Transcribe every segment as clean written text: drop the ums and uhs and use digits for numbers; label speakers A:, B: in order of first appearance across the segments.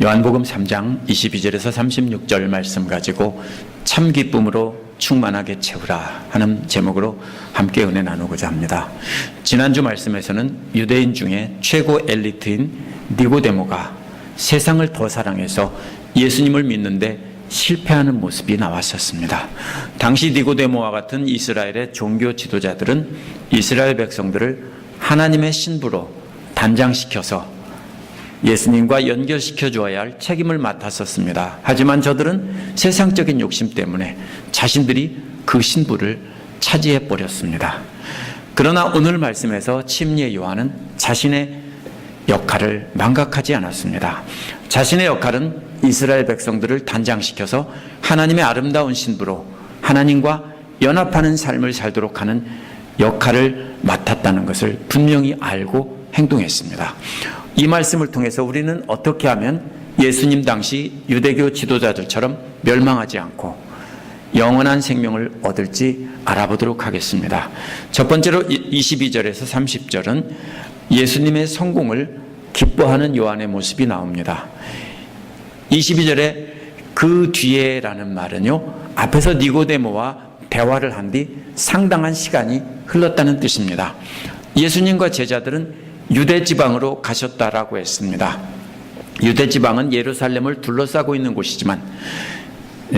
A: 요한복음 3장 22절에서 36절 말씀 가지고 참 기쁨으로 충만하게 채우라 하는 제목으로 함께 은혜 나누고자 합니다. 지난주 말씀에서는 유대인 중에 최고 엘리트인 니고데모가 세상을 더 사랑해서 예수님을 믿는데 실패하는 모습이 나왔었습니다. 당시 니고데모와 같은 이스라엘의 종교 지도자들은 이스라엘 백성들을 하나님의 신부로 단장시켜서 예수님과 연결시켜 주어야 할 책임을 맡았었습니다. 하지만 저들은 세상적인 욕심 때문에 자신들이 그 신부를 차지해 버렸습니다. 그러나 오늘 말씀에서 침례 요한은 자신의 역할을 망각하지 않았습니다. 자신의 역할은 이스라엘 백성들을 단장시켜서 하나님의 아름다운 신부로 하나님과 연합하는 삶을 살도록 하는 역할을 맡았다는 것을 분명히 알고 행동했습니다. 이 말씀을 통해서 우리는 어떻게 하면 예수님 당시 유대교 지도자들처럼 멸망하지 않고 영원한 생명을 얻을지 알아보도록 하겠습니다. 첫 번째로 22절에서 30절은 예수님의 성공을 기뻐하는 요한의 모습이 나옵니다. 22절에 그 뒤에라는 말은요, 앞에서 니고데모와 대화를 한 뒤 상당한 시간이 흘렀다는 뜻입니다. 예수님과 제자들은 유대 지방으로 가셨다라고 했습니다. 유대 지방은 예루살렘을 둘러싸고 있는 곳이지만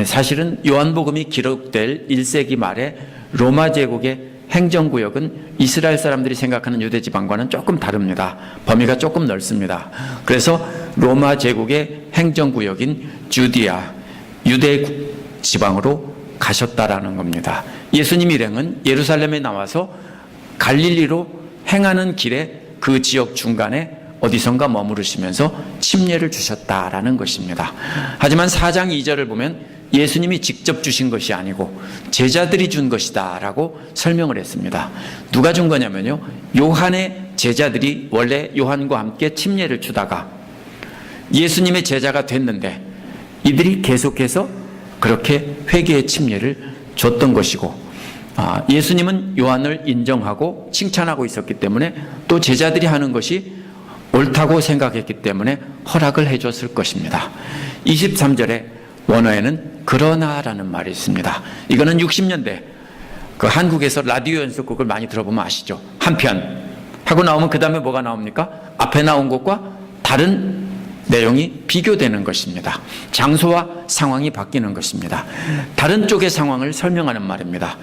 A: 사실은 요한복음이 기록될 1세기 말에 로마 제국의 행정구역은 이스라엘 사람들이 생각하는 유대 지방과는 조금 다릅니다. 범위가 조금 넓습니다. 그래서 로마 제국의 행정구역인 주디아, 유대 지방으로 가셨다라는 겁니다. 예수님 일행은 예루살렘에 나와서 갈릴리로 행하는 길에 그 지역 중간에 어디선가 머무르시면서 침례를 주셨다라는 것입니다. 하지만 4장 2절을 보면 예수님이 직접 주신 것이 아니고 제자들이 준 것이다 라고 설명을 했습니다. 누가 준 거냐면요, 요한의 제자들이 원래 요한과 함께 침례를 주다가 예수님의 제자가 됐는데 이들이 계속해서 그렇게 회개의 침례를 줬던 것이고, 예수님은 요한을 인정하고 칭찬하고 있었기 때문에 또 제자들이 하는 것이 옳다고 생각했기 때문에 허락을 해줬을 것입니다. 23절에 원어에는 그러나라는 말이 있습니다. 이거는 60년대 그 한국에서 라디오 연속극을 많이 들어보면 아시죠? 한편 하고 나오면 그 다음에 뭐가 나옵니까? 앞에 나온 것과 다른 내용이 비교되는 것입니다. 장소와 상황이 바뀌는 것입니다. 다른 쪽의 상황을 설명하는 말입니다.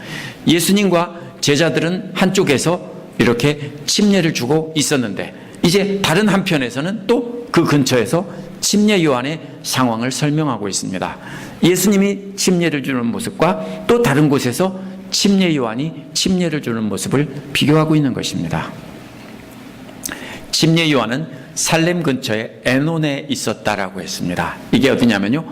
A: 예수님과 제자들은 한쪽에서 이렇게 침례를 주고 있었는데 이제 다른 한편에서는 또 그 근처에서 침례 요한의 상황을 설명하고 있습니다. 예수님이 침례를 주는 모습과 또 다른 곳에서 침례 요한이 침례를 주는 모습을 비교하고 있는 것입니다. 침례 요한은 살렘 근처에 에논에 있었다라고 했습니다. 이게 어디냐면요,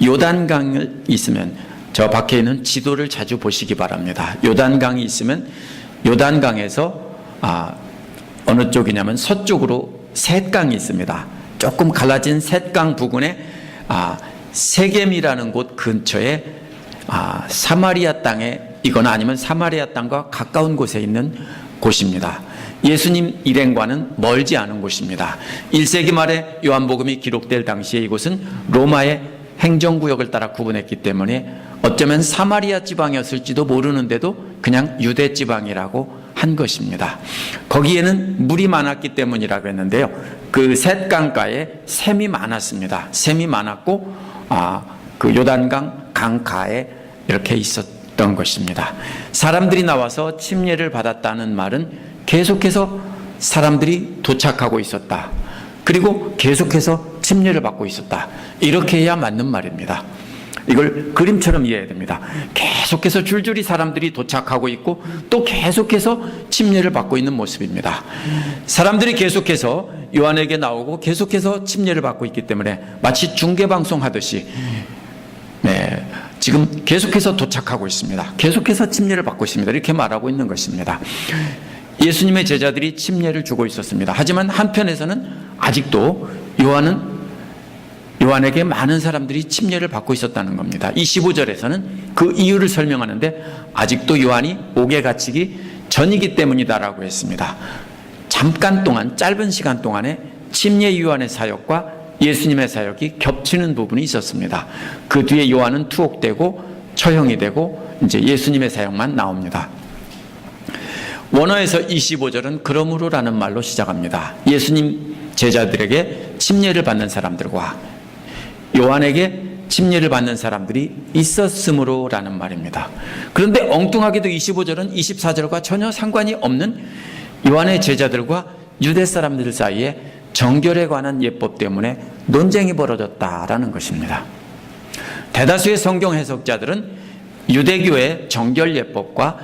A: 요단강을 있으면 저 밖에 있는 지도를 자주 보시기 바랍니다. 요단강이 있으면 요단강에서 어느 쪽이냐면 서쪽으로 셋강이 있습니다. 조금 갈라진 셋강 부근에 세겜이라는 곳 근처에 사마리아 땅에 이거나 아니면 사마리아 땅과 가까운 곳에 있는 곳입니다. 예수님 일행과는 멀지 않은 곳입니다. 1세기 말에 요한복음이 기록될 당시에 이곳은 로마의 행정구역을 따라 구분했기 때문에 어쩌면 사마리아 지방이었을지도 모르는데도 그냥 유대 지방이라고 한 것입니다. 거기에는 물이 많았기 때문이라고 했는데요, 그 셋강가에 샘이 많았습니다. 샘이 많았고 그 요단강 강가에 이렇게 있었던 것입니다. 사람들이 나와서 침례를 받았다는 말은 계속해서 사람들이 도착하고 있었다, 그리고 계속해서 침례를 받고 있었다, 이렇게 해야 맞는 말입니다. 이걸 그림처럼 이해해야 됩니다. 계속해서 줄줄이 사람들이 도착하고 있고 또 계속해서 침례를 받고 있는 모습입니다. 사람들이 계속해서 요한에게 나오고 계속해서 침례를 받고 있기 때문에 마치 중계방송 하듯이 지금 계속해서 도착하고 있습니다. 계속해서 침례를 받고 있습니다. 이렇게 말하고 있는 것입니다. 예수님의 제자들이 침례를 주고 있었습니다. 하지만 한편에서는 아직도 요한에게 많은 사람들이 침례를 받고 있었다는 겁니다. 25절에서는 그 이유를 설명하는데 아직도 요한이 옥에 갇히기 전이기 때문이다라고 했습니다. 잠깐 동안, 짧은 시간 동안에 침례 요한의 사역과 예수님의 사역이 겹치는 부분이 있었습니다. 그 뒤에 요한은 투옥되고 처형이 되고 이제 예수님의 사역만 나옵니다. 원어에서 25절은 그러므로라는 말로 시작합니다. 예수님 제자들에게 침례를 받는 사람들과 요한에게 침례를 받는 사람들이 있었으므로라는 말입니다. 그런데 엉뚱하게도 25절은 24절과 전혀 상관이 없는 요한의 제자들과 유대 사람들 사이에 정결에 관한 예법 때문에 논쟁이 벌어졌다라는 것입니다. 대다수의 성경 해석자들은 유대교의 정결 예법과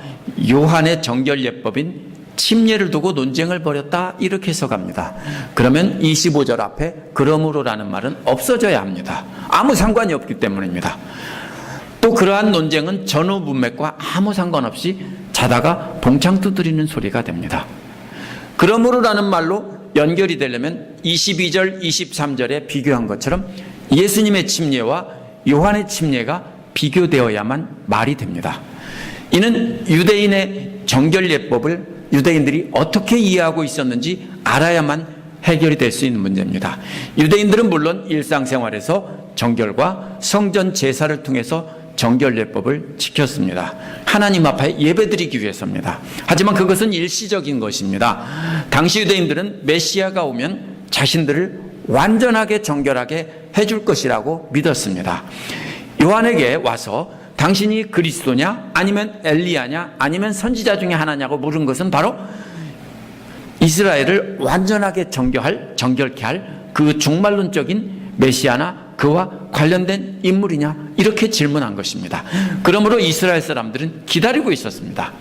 A: 요한의 정결 예법인 침례를 두고 논쟁을 벌였다 이렇게 해석합니다. 그러면 25절 앞에 그러므로라는 말은 없어져야 합니다. 아무 상관이 없기 때문입니다. 또 그러한 논쟁은 전후 문맥과 아무 상관없이 자다가 봉창 두드리는 소리가 됩니다. 그러므로라는 말로 연결이 되려면 22절, 23절에 비교한 것처럼 예수님의 침례와 요한의 침례가 비교되어야만 말이 됩니다. 이는 유대인의 정결 예법을 유대인들이 어떻게 이해하고 있었는지 알아야만 해결이 될 수 있는 문제입니다. 유대인들은 물론 일상생활에서 정결과 성전 제사를 통해서 정결 예법을 지켰습니다. 하나님 앞에 예배드리기 위해서입니다. 하지만 그것은 일시적인 것입니다. 당시 유대인들은 메시아가 오면 자신들을 완전하게 정결하게 해줄 것이라고 믿었습니다. 요한에게 와서 당신이 그리스도냐 아니면 엘리야냐 아니면 선지자 중에 하나냐고 물은 것은 바로 이스라엘을 완전하게 정결케 할 그 종말론적인 메시아나 그와 관련된 인물이냐 이렇게 질문한 것입니다. 그러므로 이스라엘 사람들은 기다리고 있었습니다.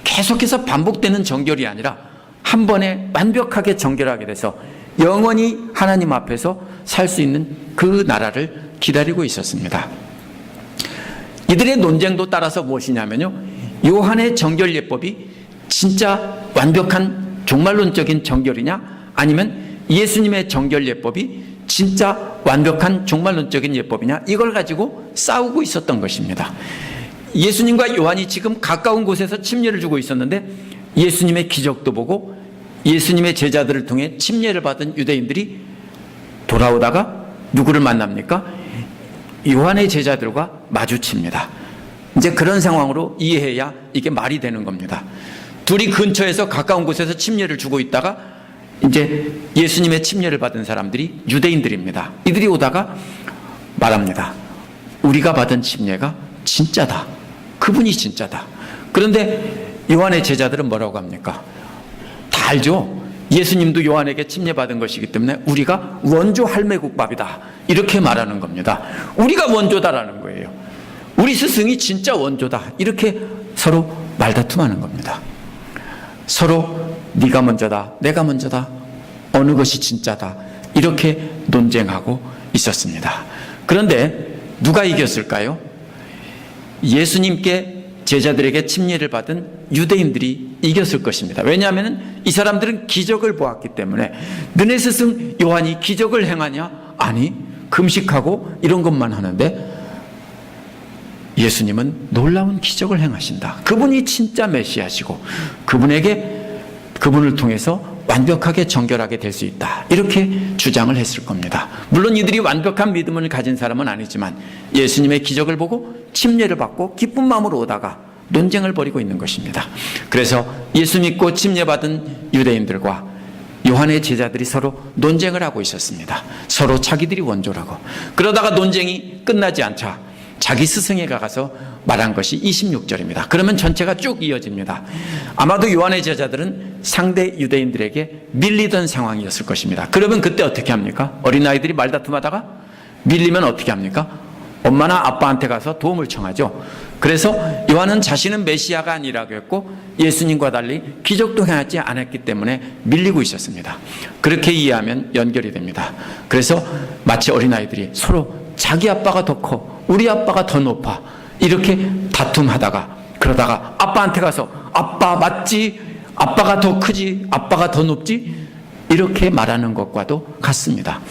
A: 계속해서 반복되는 정결이 아니라 한 번에 완벽하게 정결하게 돼서 영원히 하나님 앞에서 살 수 있는 그 나라를 기다리고 있었습니다. 이들의 논쟁도 따라서 무엇이냐면요, 요한의 정결 예법이 진짜 완벽한 종말론적인 정결이냐 아니면 예수님의 정결 예법이 진짜 완벽한 종말론적인 예법이냐 이걸 가지고 싸우고 있었던 것입니다. 예수님과 요한이 지금 가까운 곳에서 침례를 주고 있었는데 예수님의 기적도 보고 예수님의 제자들을 통해 침례를 받은 유대인들이 돌아오다가 누구를 만납니까? 요한의 제자들과 마주칩니다. 이제 그런 상황으로 이해해야 이게 말이 되는 겁니다. 둘이 근처에서 가까운 곳에서 침례를 주고 있다가 이제 예수님의 침례를 받은 사람들이 유대인들입니다. 이들이 오다가 말합니다. 우리가 받은 침례가 진짜다. 그분이 진짜다. 그런데 요한의 제자들은 뭐라고 합니까? 다 알죠. 예수님도 요한에게 침례받은 것이기 때문에 우리가 원조 할매국밥이다 이렇게 말하는 겁니다. 우리가 원조다라는 거예요. 우리 스승이 진짜 원조다 이렇게 서로 말다툼하는 겁니다. 서로 네가 먼저다 내가 먼저다 어느 것이 진짜다 이렇게 논쟁하고 있었습니다. 그런데 누가 이겼을까요? 예수님께 제자들에게 침례를 받은 유대인들이 이겼을 것입니다. 왜냐하면 이 사람들은 기적을 보았기 때문에 너네 스승 요한이 기적을 행하냐? 아니 금식하고 이런 것만 하는데 예수님은 놀라운 기적을 행하신다. 그분이 진짜 메시아시고 그분을 통해서 완벽하게 정결하게 될 수 있다 이렇게 주장을 했을 겁니다. 물론 이들이 완벽한 믿음을 가진 사람은 아니지만 예수님의 기적을 보고 침례를 받고 기쁜 마음으로 오다가 논쟁을 벌이고 있는 것입니다. 그래서 예수 믿고 침례받은 유대인들과 요한의 제자들이 서로 논쟁을 하고 있었습니다. 서로 자기들이 원조라고. 그러다가 논쟁이 끝나지 않자 자기 스승에 가서 말한 것이 26절입니다. 그러면 전체가 쭉 이어집니다. 아마도 요한의 제자들은 상대 유대인들에게 밀리던 상황이었을 것입니다. 그러면 그때 어떻게 합니까? 어린아이들이 말다툼하다가 밀리면 어떻게 합니까? 엄마나 아빠한테 가서 도움을 청하죠. 그래서 요한은 자신은 메시아가 아니라고 했고 예수님과 달리 기적도 행하지 않았기 때문에 밀리고 있었습니다. 그렇게 이해하면 연결이 됩니다. 그래서 마치 어린아이들이 서로 자기 아빠가 더 커, 우리 아빠가 더 높아 이렇게 다툼하다가 그러다가 아빠한테 가서 아빠 맞지? 아빠가 더 크지? 아빠가 더 높지? 이렇게 말하는 것과도 같습니다.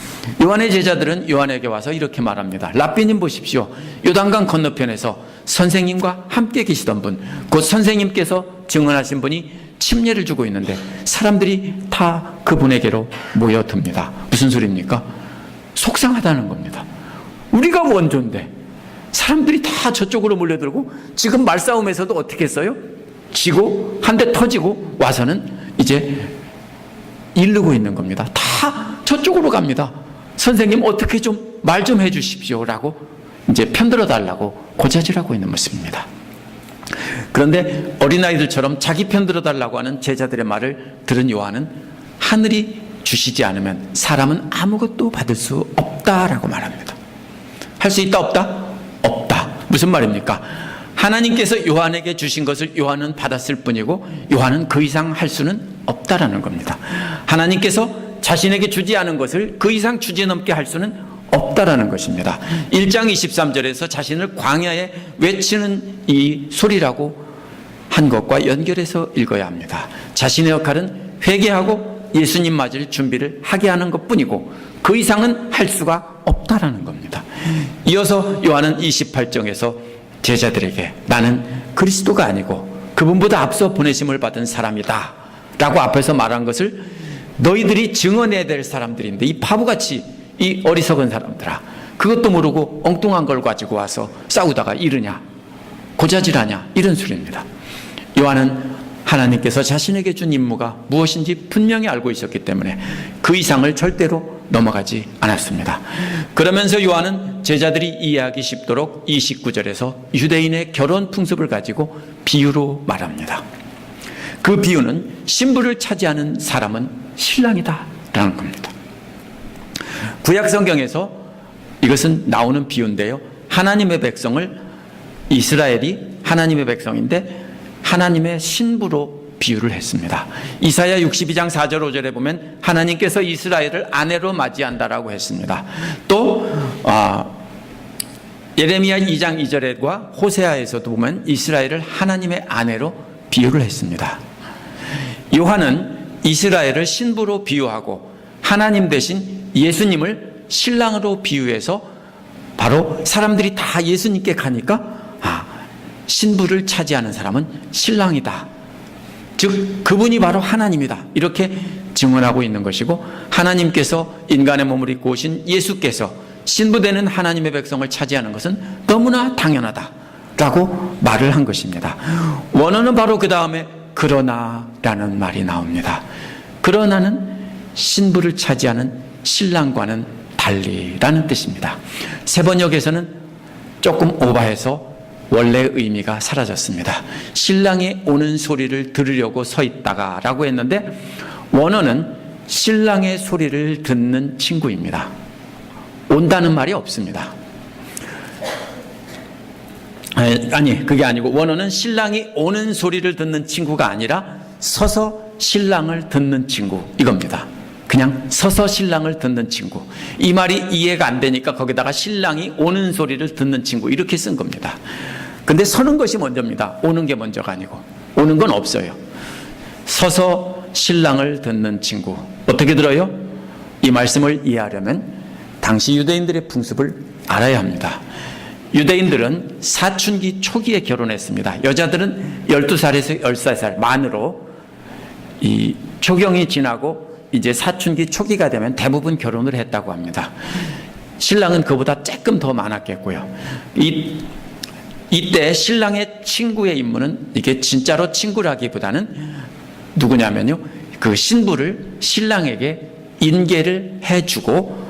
A: 요한의 제자들은 요한에게 와서 이렇게 말합니다. 랍비님 보십시오. 요단강 건너편에서 선생님과 함께 계시던 분, 곧 선생님께서 증언하신 분이 침례를 주고 있는데 사람들이 다 그분에게로 모여듭니다. 무슨 소리입니까? 속상하다는 겁니다. 우리가 원조인데 사람들이 다 저쪽으로 몰려들고 지금 말싸움에서도 어떻게 했어요? 지고 한 대 터지고 와서는 이제 이르고 있는 겁니다. 다 저쪽으로 갑니다. 선생님 어떻게 좀 말 좀 해주십시오 라고 이제 편들어 달라고 고자질하고 있는 모습입니다. 그런데 어린아이들처럼 자기 편들어 달라고 하는 제자들의 말을 들은 요한은 하늘이 주시지 않으면 사람은 아무것도 받을 수 없다라고 말합니다. 할 수 있다 없다? 없다. 무슨 말입니까? 하나님께서 요한에게 주신 것을 요한은 받았을 뿐이고 요한은 그 이상 할 수는 없다라는 겁니다. 하나님께서 자신에게 주지 않은 것을 그 이상 주제넘게 할 수는 없다라는 것입니다. 1장 23절에서 자신을 광야에 외치는 이 소리라고 한 것과 연결해서 읽어야 합니다. 자신의 역할은 회개하고 예수님 맞을 준비를 하게 하는 것뿐이고 그 이상은 할 수가 없다라는 겁니다. 이어서 요한은 28장에서 제자들에게 나는 그리스도가 아니고 그분보다 앞서 보내심을 받은 사람이다 라고 앞에서 말한 것을 너희들이 증언해야 될 사람들인데 이 바보같이 이 어리석은 사람들아 그것도 모르고 엉뚱한 걸 가지고 와서 싸우다가 이르냐 고자질하냐 이런 소리입니다. 요한은 하나님께서 자신에게 준 임무가 무엇인지 분명히 알고 있었기 때문에 그 이상을 절대로 넘어가지 않았습니다. 그러면서 요한은 제자들이 이해하기 쉽도록 29절에서 유대인의 결혼 풍습을 가지고 비유로 말합니다. 그 비유는 신부를 차지하는 사람은 신랑이다 라는 겁니다. 구약 성경에서 이것은 나오는 비유인데요. 하나님의 백성을 이스라엘이 하나님의 백성인데 하나님의 신부로 비유를 했습니다. 이사야 62장 4절 5절에 보면 하나님께서 이스라엘을 아내로 맞이한다라고 했습니다. 또 예레미야 2장 2절과 호세아에서도 보면 이스라엘을 하나님의 아내로 비유를 했습니다. 요한은 이스라엘을 신부로 비유하고 하나님 대신 예수님을 신랑으로 비유해서 바로 사람들이 다 예수님께 가니까 신부를 차지하는 사람은 신랑이다. 즉 그분이 바로 하나님이다. 이렇게 증언하고 있는 것이고 하나님께서 인간의 몸을 입고 오신 예수께서 신부되는 하나님의 백성을 차지하는 것은 너무나 당연하다라고 말을 한 것입니다. 원어는 바로 그 다음에 그러나라는 말이 나옵니다. 그러나는 신부를 차지하는 신랑과는 달리라는 뜻입니다. 세번역에서는 조금 오바해서 원래의 의미가 사라졌습니다. 신랑이 오는 소리를 들으려고 서 있다가 라고 했는데 원어는 신랑의 소리를 듣는 친구입니다. 온다는 말이 없습니다. 아니 그게 아니고 원어는 신랑이 오는 소리를 듣는 친구가 아니라 서서 신랑을 듣는 친구 이겁니다. 그냥 서서 신랑을 듣는 친구. 이 말이 이해가 안 되니까 거기다가 신랑이 오는 소리를 듣는 친구 이렇게 쓴 겁니다. 근데 서는 것이 먼저입니다. 오는 게 먼저가 아니고. 오는 건 없어요. 서서 신랑을 듣는 친구. 어떻게 들어요? 이 말씀을 이해하려면 당시 유대인들의 풍습을 알아야 합니다. 유대인들은 사춘기 초기에 결혼했습니다. 여자들은 12살에서 13살 만으로 이 초경이 지나고 이제 사춘기 초기가 되면 대부분 결혼을 했다고 합니다. 신랑은 그보다 조금 더 많았겠고요. 이때 신랑의 친구의 임무는 이게 진짜로 친구라기보다는 누구냐면요. 그 신부를 신랑에게 인계를 해주고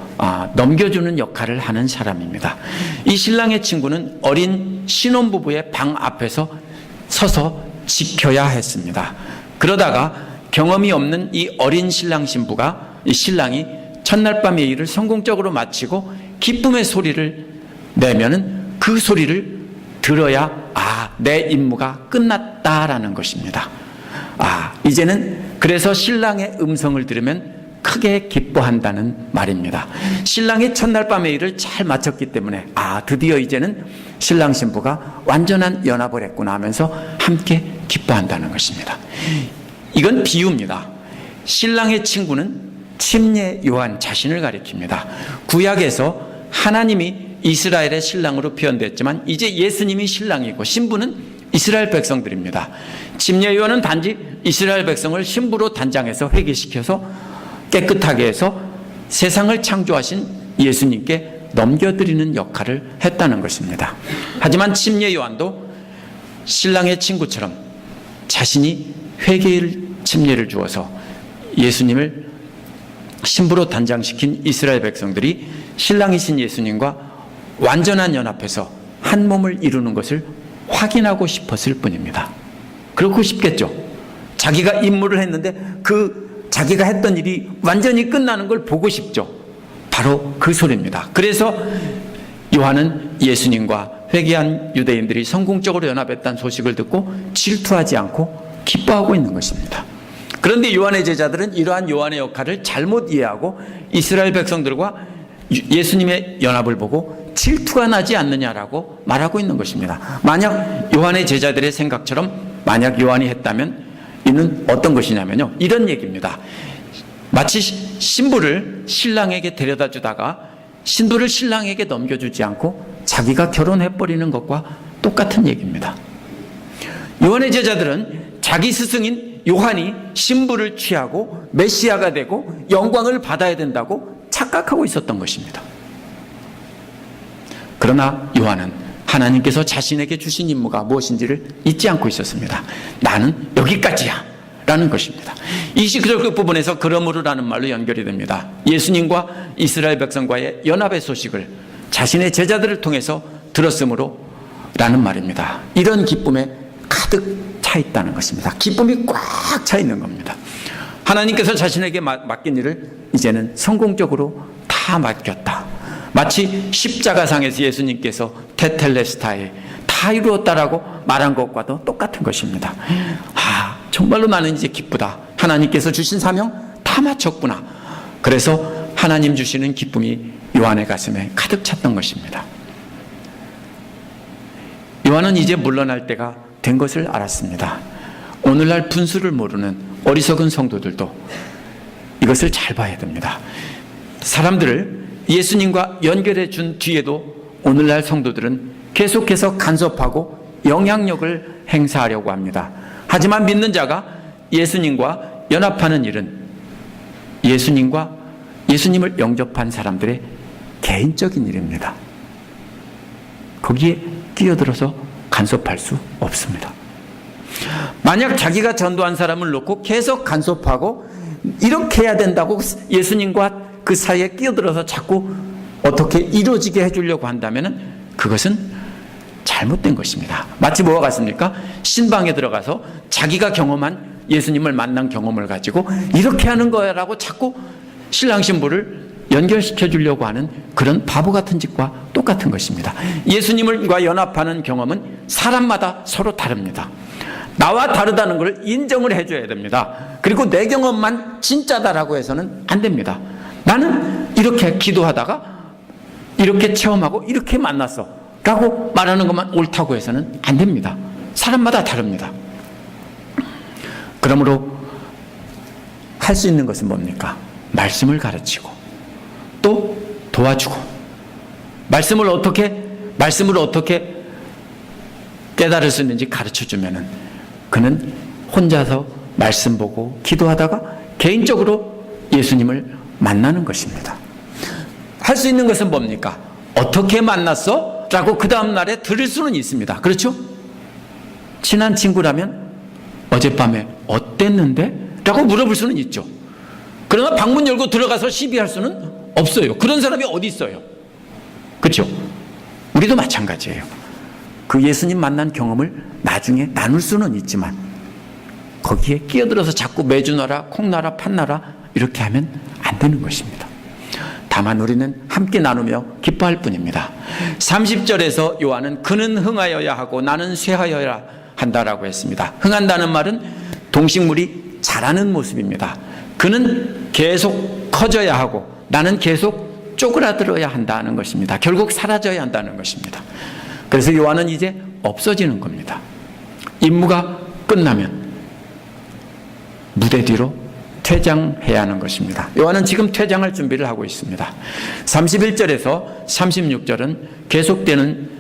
A: 넘겨주는 역할을 하는 사람입니다. 이 신랑의 친구는 어린 신혼부부의 방 앞에서 서서 지켜야 했습니다. 그러다가 경험이 없는 이 어린 신랑 신부가 이 신랑이 첫날 밤 예의를 성공적으로 마치고 기쁨의 소리를 내면은 그 소리를 들어야 내 임무가 끝났다라는 것입니다. 이제는 그래서 신랑의 음성을 들으면 크게 기뻐한다는 말입니다. 신랑이 첫날 밤의 일을 잘 마쳤기 때문에 드디어 이제는 신랑 신부가 완전한 연합을 했구나 하면서 함께 기뻐한다는 것입니다. 이건 비유입니다. 신랑의 친구는 침례 요한 자신을 가리킵니다. 구약에서 하나님이 이스라엘의 신랑으로 표현됐지만 이제 예수님이 신랑이고 신부는 이스라엘 백성들입니다. 침례 요한은 단지 이스라엘 백성을 신부로 단장해서 회개시켜서 깨끗하게 해서 세상을 창조하신 예수님께 넘겨드리는 역할을 했다는 것입니다. 하지만 침례 요한도 신랑의 친구처럼 자신이 회개의 침례를 주어서 예수님을 신부로 단장시킨 이스라엘 백성들이 신랑이신 예수님과 완전한 연합해서 한 몸을 이루는 것을 확인하고 싶었을 뿐입니다. 그렇고 싶겠죠. 자기가 임무를 했는데 그 자기가 했던 일이 완전히 끝나는 걸 보고 싶죠. 바로 그 소리입니다. 그래서 요한은 예수님과 회개한 유대인들이 성공적으로 연합했다는 소식을 듣고 질투하지 않고 기뻐하고 있는 것입니다. 그런데 요한의 제자들은 이러한 요한의 역할을 잘못 이해하고 이스라엘 백성들과 예수님의 연합을 보고 질투가 나지 않느냐라고 말하고 있는 것입니다. 만약 요한의 제자들의 생각처럼 만약 요한이 했다면 이는 어떤 것이냐면요, 이런 얘기입니다. 마치 신부를 신랑에게 데려다 주다가 신부를 신랑에게 넘겨주지 않고 자기가 결혼해버리는 것과 똑같은 얘기입니다. 요한의 제자들은 자기 스승인 요한이 신부를 취하고 메시아가 되고 영광을 받아야 된다고 착각하고 있었던 것입니다. 그러나 요한은 하나님께서 자신에게 주신 임무가 무엇인지를 잊지 않고 있었습니다. 나는 여기까지야 라는 것입니다. 29절 끝부분에서 그러므로라는 말로 연결이 됩니다. 예수님과 이스라엘 백성과의 연합의 소식을 자신의 제자들을 통해서 들었으므로 라는 말입니다. 이런 기쁨에 가득 차 있다는 것입니다. 기쁨이 꽉 차 있는 겁니다. 하나님께서 자신에게 맡긴 일을 이제는 성공적으로 다 맡겼다. 마치 십자가상에서 예수님께서 테텔레스타에 다 이루었다라고 말한 것과도 똑같은 것입니다. 정말로 나는 이제 기쁘다. 하나님께서 주신 사명 다 마쳤구나. 그래서 하나님 주시는 기쁨이 요한의 가슴에 가득 찼던 것입니다. 요한은 이제 물러날 때가 된 것을 알았습니다. 오늘날 분수를 모르는 어리석은 성도들도 이것을 잘 봐야 됩니다. 사람들을 예수님과 연결해 준 뒤에도 오늘날 성도들은 계속해서 간섭하고 영향력을 행사하려고 합니다. 하지만 믿는 자가 예수님과 연합하는 일은 예수님을 영접한 사람들의 개인적인 일입니다. 거기에 끼어들어서 간섭할 수 없습니다. 만약 자기가 전도한 사람을 놓고 계속 간섭하고 이렇게 해야 된다고 예수님과 그 사이에 끼어들어서 자꾸 어떻게 이루어지게 해주려고 한다면 그것은 잘못된 것입니다. 마치 뭐와 같습니까? 신방에 들어가서 자기가 경험한 예수님을 만난 경험을 가지고 이렇게 하는 거야라고 자꾸 신랑 신부를 연결시켜 주려고 하는 그런 바보 같은 짓과 똑같은 것입니다. 예수님과 연합하는 경험은 사람마다 서로 다릅니다. 나와 다르다는 걸 인정을 해줘야 됩니다. 그리고 내 경험만 진짜다라고 해서는 안 됩니다. 나는 이렇게 기도하다가 이렇게 체험하고 이렇게 만났어 라고 말하는 것만 옳다고 해서는 안 됩니다. 사람마다 다릅니다. 그러므로 할 수 있는 것은 뭡니까? 말씀을 가르치고 또 도와주고 말씀을 어떻게 깨달을 수 있는지 가르쳐주면은 그는 혼자서 말씀 보고 기도하다가 개인적으로 예수님을 만나는 것입니다. 할 수 있는 것은 뭡니까? 어떻게 만났어? 라고 그 다음 날에 들을 수는 있습니다. 그렇죠? 친한 친구라면 어젯밤에 어땠는데? 라고 물어볼 수는 있죠. 그러나 방문 열고 들어가서 시비할 수는 없어요. 그런 사람이 어디 있어요? 그렇죠? 우리도 마찬가지예요. 그 예수님 만난 경험을 나중에 나눌 수는 있지만 거기에 끼어들어서 자꾸 매주 놔라, 콩 놔라, 팥 놔라 이렇게 하면 안 되는 것입니다. 다만 우리는 함께 나누며 기뻐할 뿐입니다. 30절에서 요한은 그는 흥하여야 하고 나는 쇠하여야 한다라고 했습니다. 흥한다는 말은 동식물이 자라는 모습입니다. 그는 계속 커져야 하고 나는 계속 쪼그라들어야 한다는 것입니다. 결국 사라져야 한다는 것입니다. 그래서 요한은 이제 없어지는 겁니다. 임무가 끝나면 무대 뒤로 퇴장해야 하는 것입니다. 요한은 지금 퇴장할 준비를 하고 있습니다. 31절에서 36절은 계속되는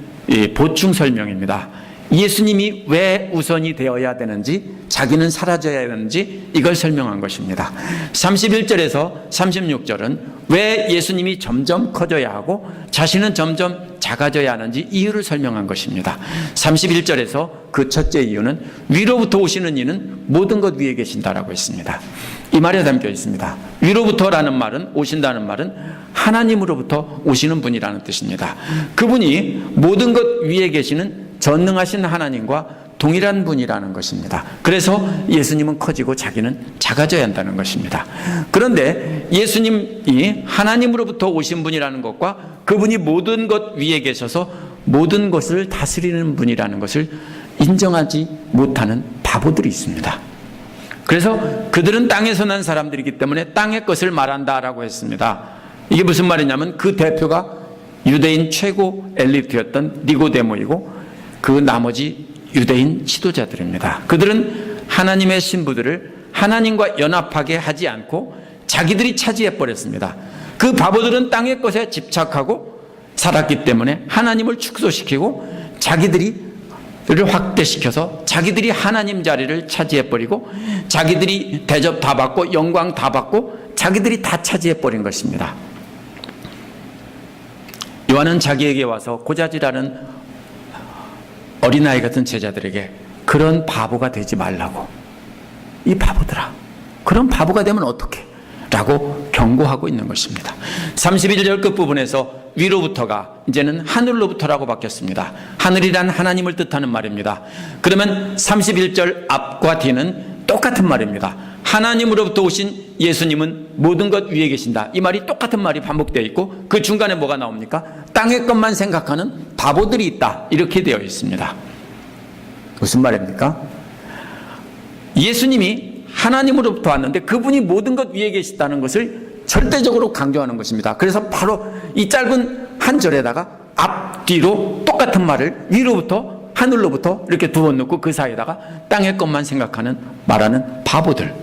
A: 보충 설명입니다. 예수님이 왜 우선이 되어야 되는지, 자기는 사라져야 되는지 이걸 설명한 것입니다. 31절에서 36절은 왜 예수님이 점점 커져야 하고 자신은 점점 작아져야 하는지 이유를 설명한 것입니다. 31절에서 그 첫째 이유는 위로부터 오시는 이는 모든 것 위에 계신다라고 했습니다. 이 말에 담겨 있습니다. 위로부터라는 말은, 오신다는 말은 하나님으로부터 오시는 분이라는 뜻입니다. 그분이 모든 것 위에 계시는 전능하신 하나님과 동일한 분이라는 것입니다. 그래서 예수님은 커지고 자기는 작아져야 한다는 것입니다. 그런데 예수님이 하나님으로부터 오신 분이라는 것과 그분이 모든 것 위에 계셔서 모든 것을 다스리는 분이라는 것을 인정하지 못하는 바보들이 있습니다. 그래서 그들은 땅에서 난 사람들이기 때문에 땅의 것을 말한다라고 했습니다. 이게 무슨 말이냐면 그 대표가 유대인 최고 엘리트였던 니고데모이고 그 나머지 유대인 지도자들입니다. 그들은 하나님의 신부들을 하나님과 연합하게 하지 않고 자기들이 차지해 버렸습니다. 그 바보들은 땅의 것에 집착하고 살았기 때문에 하나님을 축소시키고 자기들이 확대시켜서 자기들이 하나님 자리를 차지해 버리고 자기들이 대접 다 받고 영광 다 받고 자기들이 다 차지해 버린 것입니다. 요한은 자기에게 와서 고자질하는 어린아이 같은 제자들에게 그런 바보가 되지 말라고, 이 바보들아, 그런 바보가 되면 어떡해? 라고 경고하고 있는 것입니다. 31절 끝부분에서 위로부터가 이제는 하늘로부터라고 바뀌었습니다. 하늘이란 하나님을 뜻하는 말입니다. 그러면 31절 앞과 뒤는 똑같은 말입니다. 하나님으로부터 오신 예수님은 모든 것 위에 계신다. 이 말이 똑같은 말이 반복되어 있고 그 중간에 뭐가 나옵니까? 땅의 것만 생각하는 바보들이 있다. 이렇게 되어 있습니다. 무슨 말입니까? 예수님이 하나님으로부터 왔는데 그분이 모든 것 위에 계시다는 것을 절대적으로 강조하는 것입니다. 그래서 바로 이 짧은 한 절에다가 앞뒤로 똑같은 말을 위로부터 하늘로부터 이렇게 두 번 넣고 그 사이에다가 땅의 것만 생각하는 말하는 바보들,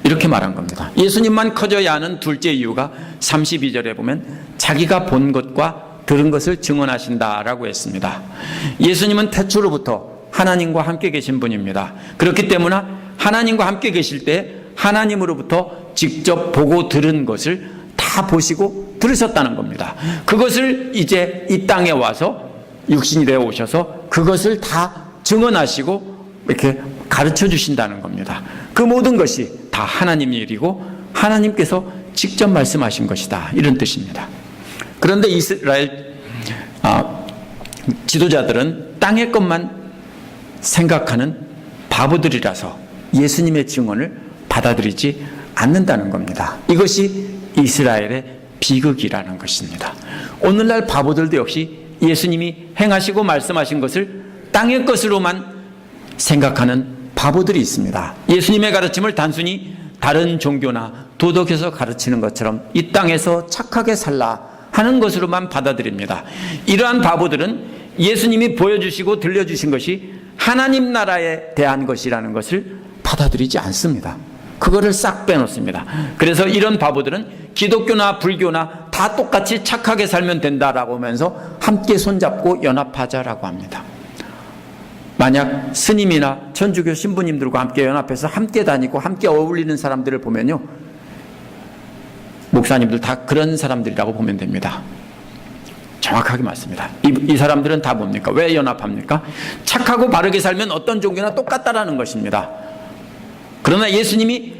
A: 이렇게 말한 겁니다. 예수님만 커져야 하는 둘째 이유가 32절에 보면 자기가 본 것과 들은 것을 증언하신다라고 했습니다. 예수님은 태초로부터 하나님과 함께 계신 분입니다. 그렇기 때문에 하나님과 함께 계실 때 하나님으로부터 직접 보고 들은 것을 다 보시고 들으셨다는 겁니다. 그것을 이제 이 땅에 와서 육신이 되어 오셔서 그것을 다 증언하시고 이렇게 가르쳐 주신다는 겁니다. 그 모든 것이 다 하나님의 일이고 하나님께서 직접 말씀하신 것이다, 이런 뜻입니다. 그런데 이스라엘 지도자들은 땅의 것만 생각하는 바보들이라서 예수님의 증언을 받아들이지 않는다는 겁니다. 이것이 이스라엘의 비극이라는 것입니다. 오늘날 바보들도 역시 예수님이 행하시고 말씀하신 것을 땅의 것으로만 생각하는 바보들이 있습니다. 예수님의 가르침을 단순히 다른 종교나 도덕에서 가르치는 것처럼 이 땅에서 착하게 살라 하는 것으로만 받아들입니다. 이러한 바보들은 예수님이 보여주시고 들려주신 것이 하나님 나라에 대한 것이라는 것을 받아들이지 않습니다. 그거를 싹 빼놓습니다. 그래서 이런 바보들은 기독교나 불교나 다 똑같이 착하게 살면 된다라고 하면서 함께 손잡고 연합하자라고 합니다. 만약 스님이나 천주교 신부님들과 함께 연합해서 함께 다니고 함께 어울리는 사람들을 보면요, 목사님들 다 그런 사람들이라고 보면 됩니다. 정확하게 맞습니다. 이 사람들은 다 뭡니까? 왜 연합합니까? 착하고 바르게 살면 어떤 종교나 똑같다라는 것입니다. 그러나 예수님이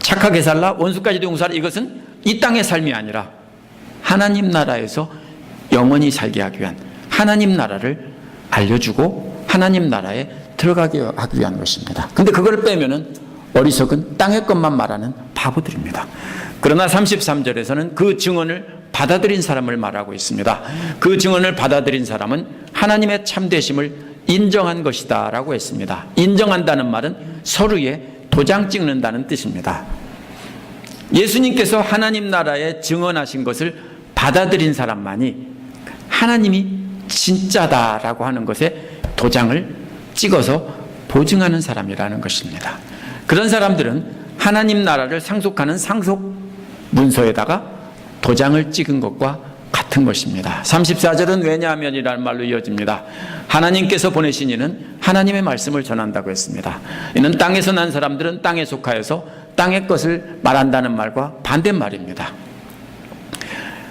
A: 착하게 살라, 원수까지도 용서하라, 이것은 이 땅의 삶이 아니라 하나님 나라에서 영원히 살게 하기 위한, 하나님 나라를 알려주고 하나님 나라에 들어가게 하기 위한 것입니다. 근데 그걸 빼면은 어리석은 땅의 것만 말하는 바보들입니다. 그러나 33절에서는 그 증언을 받아들인 사람을 말하고 있습니다. 그 증언을 받아들인 사람은 하나님의 참되심을 인정한 것이다 라고 했습니다. 인정한다는 말은 서류에 도장 찍는다는 뜻입니다. 예수님께서 하나님 나라에 증언하신 것을 받아들인 사람만이 하나님이 진짜다라고 하는 것에 도장을 찍어서 보증하는 사람이라는 것입니다. 그런 사람들은 하나님 나라를 상속하는 상속 문서에다가 도장을 찍은 것과 같은 것입니다. 34절은 왜냐하면이라는 말로 이어집니다. 하나님께서 보내신 이는 하나님의 말씀을 전한다고 했습니다. 이는 땅에서 난 사람들은 땅에 속하여서 땅의 것을 말한다는 말과 반대말입니다.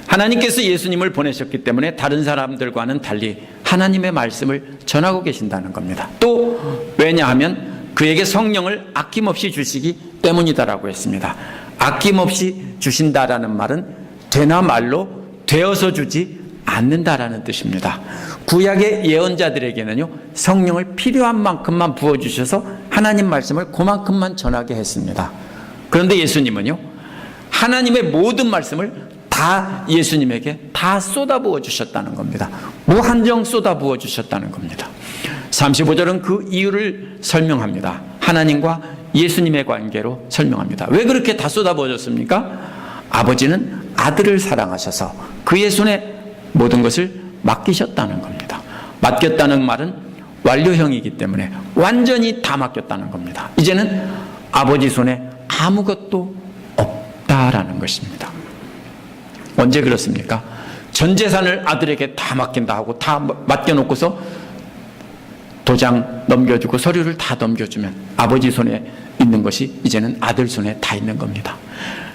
A: 하나님께서 예수님을 보내셨기 때문에 다른 사람들과는 달리 하나님의 말씀을 전하고 계신다는 겁니다. 또 왜냐하면 그에게 성령을 아낌없이 주시기 때문이다라고 했습니다. 아낌없이 주신다라는 말은 되나 말로 되어서 주지 않는다라는 뜻입니다. 구약의 예언자들에게는요, 성령을 필요한 만큼만 부어주셔서 하나님 말씀을 그만큼만 전하게 했습니다. 그런데 예수님은요, 하나님의 모든 말씀을 다 예수님에게 다 쏟아부어 주셨다는 겁니다. 무한정 쏟아부어 주셨다는 겁니다. 35절은 그 이유를 설명합니다. 하나님과 예수님의 관계로 설명합니다. 왜 그렇게 다 쏟아부어 줬습니까? 아버지는 아들을 사랑하셔서 그의 손에 모든 것을 맡기셨다는 겁니다. 맡겼다는 말은 완료형이기 때문에 완전히 다 맡겼다는 겁니다. 이제는 아버지 손에 아무것도 없다라는 것입니다. 언제 그렇습니까? 전 재산을 아들에게 다 맡긴다 하고 다 맡겨놓고서 도장 넘겨주고 서류를 다 넘겨주면 아버지 손에 있는 것이 이제는 아들 손에 다 있는 겁니다.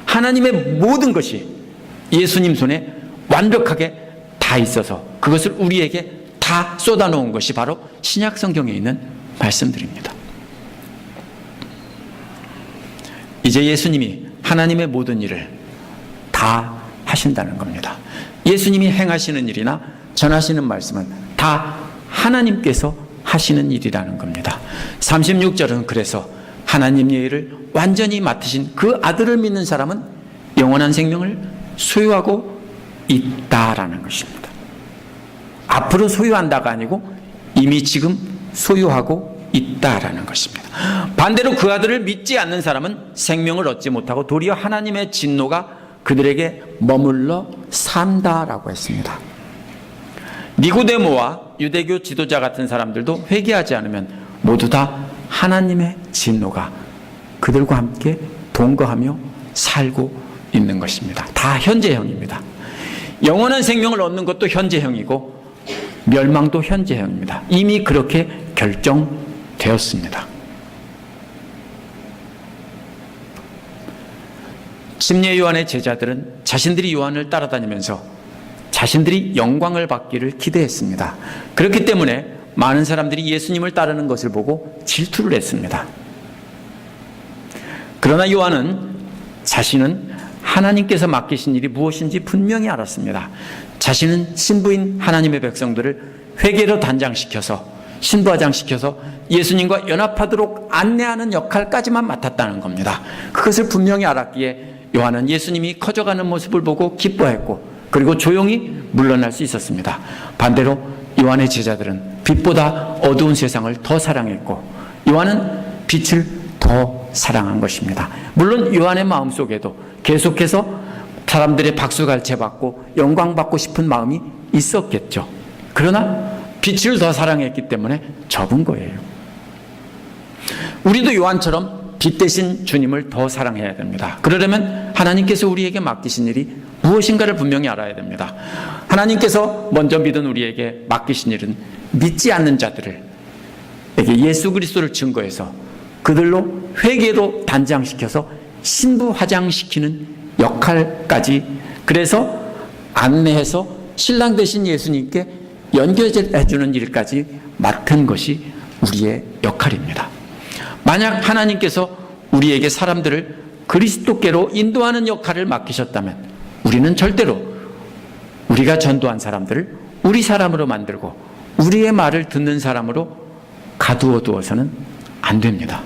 A: 하나님의 모든 것이 예수님 손에 완벽하게 다 있어서 그것을 우리에게 다 쏟아놓은 것이 바로 신약 성경에 있는 말씀들입니다. 이제 예수님이 하나님의 모든 일을 다 하신다는 겁니다. 예수님이 행하시는 일이나 전하시는 말씀은 다 하나님께서 하시는 일이라는 겁니다. 36절은 그래서 하나님의 일을 완전히 맡으신 그 아들을 믿는 사람은 영원한 생명을 소유하고 있다라는 것입니다. 앞으로 소유한다가 아니고 이미 지금 소유하고 있다라는 것입니다. 반대로 그 아들을 믿지 않는 사람은 생명을 얻지 못하고 도리어 하나님의 진노가 그들에게 머물러 산다라고 했습니다. 니고데모와 유대교 지도자 같은 사람들도 회개하지 않으면 모두 다 하나님의 진노가 그들과 함께 동거하며 살고 있는 것입니다. 다 현재형입니다. 영원한 생명을 얻는 것도 현재형이고 멸망도 현재형입니다. 이미 그렇게 결정되었습니다. 침례 요한의 제자들은 자신들이 요한을 따라다니면서 자신들이 영광을 받기를 기대했습니다. 그렇기 때문에 많은 사람들이 예수님을 따르는 것을 보고 질투를 했습니다. 그러나 요한은 자신은 하나님께서 맡기신 일이 무엇인지 분명히 알았습니다. 자신은 신부인 하나님의 백성들을 회개로 단장시켜서 신부화장시켜서 예수님과 연합하도록 안내하는 역할까지만 맡았다는 겁니다. 그것을 분명히 알았기에 요한은 예수님이 커져가는 모습을 보고 기뻐했고 그리고 조용히 물러날 수 있었습니다. 반대로 요한의 제자들은 빛보다 어두운 세상을 더 사랑했고 요한은 빛을 더 사랑한 것입니다. 물론 요한의 마음속에도 계속해서 사람들의 박수갈채 받고 영광받고 싶은 마음이 있었겠죠. 그러나 빛을 더 사랑했기 때문에 접은 거예요. 우리도 요한처럼 빛 대신 주님을 더 사랑해야 됩니다. 그러려면 하나님께서 우리에게 맡기신 일이 무엇인가를 분명히 알아야 됩니다. 하나님께서 먼저 믿은 우리에게 맡기신 일은 믿지 않는 자들에게 예수 그리스도를 증거해서 그들로 회개로 단장시켜서 신부 화장시키는 역할까지, 그래서 안내해서 신랑 되신 예수님께 연결해주는 일까지 맡은 것이 우리의 역할입니다. 만약 하나님께서 우리에게 사람들을 그리스도께로 인도하는 역할을 맡기셨다면 우리는 절대로 우리가 전도한 사람들을 우리 사람으로 만들고 우리의 말을 듣는 사람으로 가두어 두어서는 안 됩니다.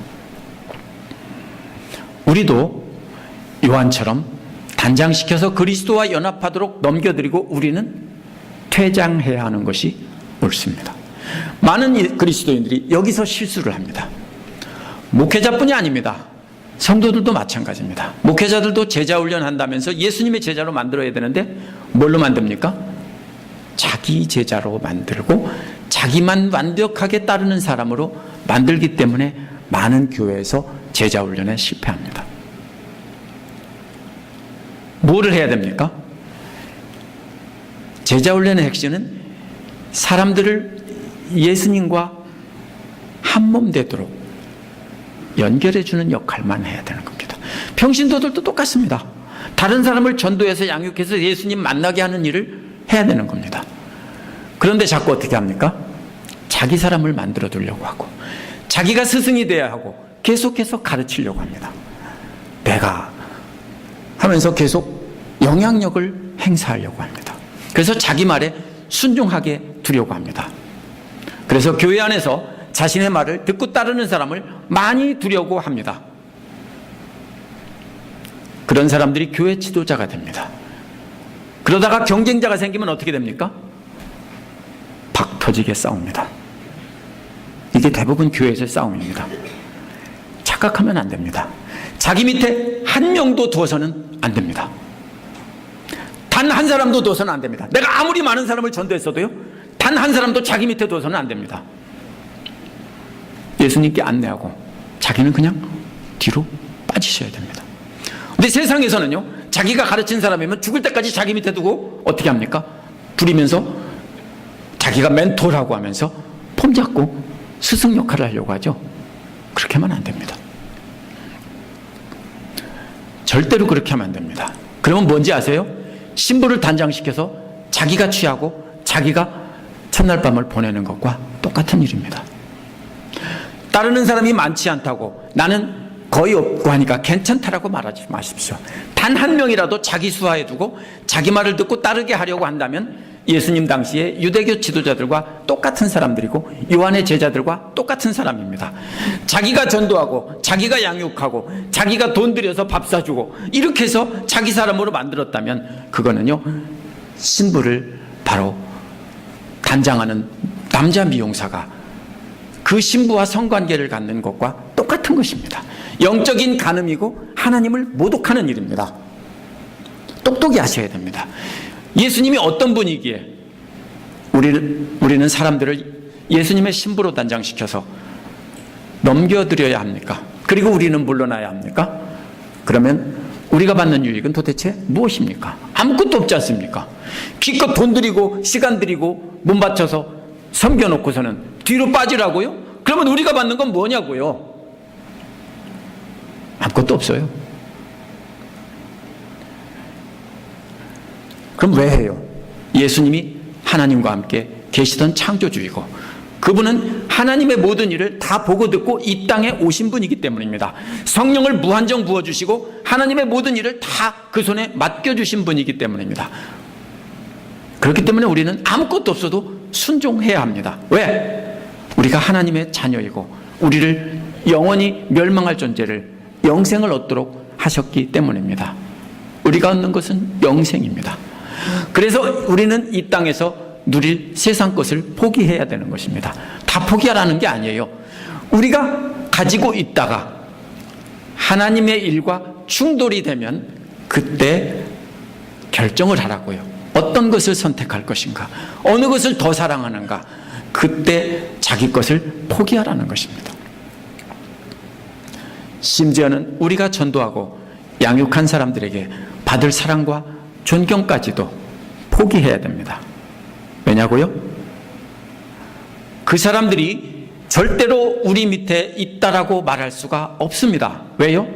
A: 우리도 요한처럼 단장시켜서 그리스도와 연합하도록 넘겨드리고 우리는 퇴장해야 하는 것이 옳습니다. 많은 그리스도인들이 여기서 실수를 합니다. 목회자뿐이 아닙니다. 성도들도 마찬가지입니다. 목회자들도 제자 훈련한다면서 예수님의 제자로 만들어야 되는데 뭘로 만듭니까? 자기 제자로 만들고 자기만 완벽하게 따르는 사람으로 만들기 때문에 많은 교회에서 제자 훈련에 실패합니다. 뭐를 해야 됩니까? 제자 훈련의 핵심은 사람들을 예수님과 한몸 되도록 연결해주는 역할만 해야 되는 겁니다. 평신도들도 똑같습니다. 다른 사람을 전도해서 양육해서 예수님 만나게 하는 일을 해야 되는 겁니다. 그런데 자꾸 어떻게 합니까? 자기 사람을 만들어 두려고 하고 자기가 스승이 돼야 하고 계속해서 가르치려고 합니다. 내가 하면서 계속 영향력을 행사하려고 합니다. 그래서 자기 말에 순종하게 두려고 합니다. 그래서 교회 안에서 자신의 말을 듣고 따르는 사람을 많이 두려고 합니다. 그런 사람들이 교회 지도자가 됩니다. 그러다가 경쟁자가 생기면 어떻게 됩니까? 박 터지게 싸웁니다. 이게 대부분 교회에서의 싸움입니다. 착각하면 안 됩니다. 자기 밑에 한 명도 두어서는 안 됩니다. 단 한 사람도 두어서는 안 됩니다. 내가 아무리 많은 사람을 전도했어도요, 단 한 사람도 자기 밑에 두어서는 안 됩니다. 예수님께 안내하고 자기는 그냥 뒤로 빠지셔야 됩니다. 근데 세상에서는요, 자기가 가르친 사람이면 죽을 때까지 자기 밑에 두고 어떻게 합니까? 부리면서 자기가 멘토라고 하면서 폼 잡고 스승 역할을 하려고 하죠. 그렇게 하면 안 됩니다. 절대로 그렇게 하면 안 됩니다. 그러면 뭔지 아세요? 신부를 단장시켜서 자기가 취하고 자기가 첫날 밤을 보내는 것과 똑같은 일입니다. 따르는 사람이 많지 않다고 나는 거의 없고 하니까 괜찮다라고 말하지 마십시오. 단 한 명이라도 자기 수하에 두고 자기 말을 듣고 따르게 하려고 한다면 예수님 당시에 유대교 지도자들과 똑같은 사람들이고 요한의 제자들과 똑같은 사람입니다. 자기가 전도하고 자기가 양육하고 자기가 돈 들여서 밥 사주고 이렇게 해서 자기 사람으로 만들었다면 그거는요, 신부를 바로 단장하는 남자 미용사가 그 신부와 성관계를 갖는 것과 똑같은 것입니다. 영적인 간음이고 하나님을 모독하는 일입니다. 똑똑히 하셔야 됩니다. 예수님이 어떤 분이기에 우리는 사람들을 예수님의 신부로 단장시켜서 넘겨드려야 합니까? 그리고 우리는 물러나야 합니까? 그러면 우리가 받는 유익은 도대체 무엇입니까? 아무것도 없지 않습니까? 기껏 돈 들이고 시간 들이고 몸 바쳐서 섬겨놓고서는 뒤로 빠지라고요? 그러면 우리가 받는 건 뭐냐고요? 아무것도 없어요. 그럼 왜 해요? 예수님이 하나님과 함께 계시던 창조주이고 그분은 하나님의 모든 일을 다 보고 듣고 이 땅에 오신 분이기 때문입니다. 성령을 무한정 부어주시고 하나님의 모든 일을 다 그 손에 맡겨주신 분이기 때문입니다. 그렇기 때문에 우리는 아무것도 없어도 순종해야 합니다. 왜? 우리가 하나님의 자녀이고 우리를 영원히 멸망할 존재를 영생을 얻도록 하셨기 때문입니다. 우리가 얻는 것은 영생입니다. 그래서 우리는 이 땅에서 누릴 세상 것을 포기해야 되는 것입니다. 다 포기하라는 게 아니에요. 우리가 가지고 있다가 하나님의 일과 충돌이 되면 그때 결정을 하라고요. 어떤 것을 선택할 것인가, 어느 것을 더 사랑하는가, 그때 자기 것을 포기하라는 것입니다. 심지어는 우리가 전도하고 양육한 사람들에게 받을 사랑과 존경까지도 포기해야 됩니다. 왜냐고요? 그 사람들이 절대로 우리 밑에 있다라고 말할 수가 없습니다. 왜요?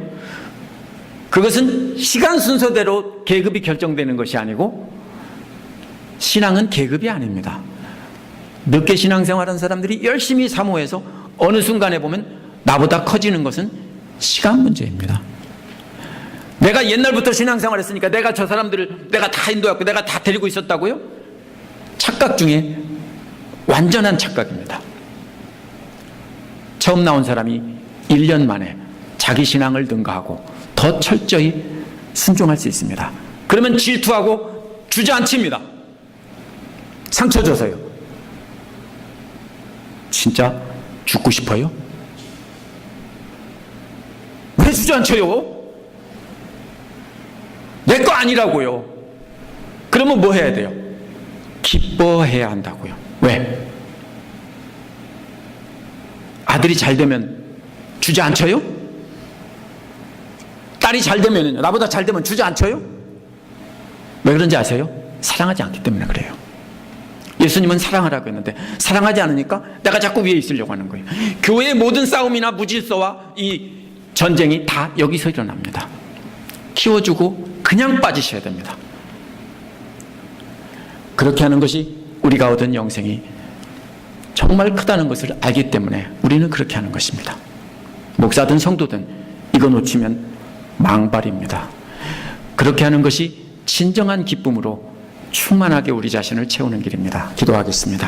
A: 그것은 시간 순서대로 계급이 결정되는 것이 아니고 신앙은 계급이 아닙니다. 늦게 신앙생활한 사람들이 열심히 사모해서 어느 순간에 보면 나보다 커지는 것은 시간 문제입니다. 내가 옛날부터 신앙생활 했으니까 내가 저 사람들을 내가 다 인도했고 내가 다 데리고 있었다고요? 착각 중에 완전한 착각입니다. 처음 나온 사람이 1년 만에 자기 신앙을 능가하고 더 철저히 순종할 수 있습니다. 그러면 질투하고 주저앉힙니다. 상처 줘서요. 진짜 죽고 싶어요? 왜 주저앉혀요? 내 거 아니라고요. 그러면 뭐 해야 돼요? 기뻐해야 한다고요. 왜? 아들이 잘 되면 주저앉혀요? 딸이 잘 되면요, 나보다 잘 되면 주저앉혀요? 왜 그런지 아세요? 사랑하지 않기 때문에 그래요. 예수님은 사랑하라고 했는데 사랑하지 않으니까 내가 자꾸 위에 있으려고 하는 거예요. 교회의 모든 싸움이나 무질서와 이 전쟁이 다 여기서 일어납니다. 키워주고 그냥 빠지셔야 됩니다. 그렇게 하는 것이 우리가 얻은 영생이 정말 크다는 것을 알기 때문에 우리는 그렇게 하는 것입니다. 목사든 성도든 이거 놓치면 망발입니다. 그렇게 하는 것이 진정한 기쁨으로 충만하게 우리 자신을 채우는 길입니다. 기도하겠습니다.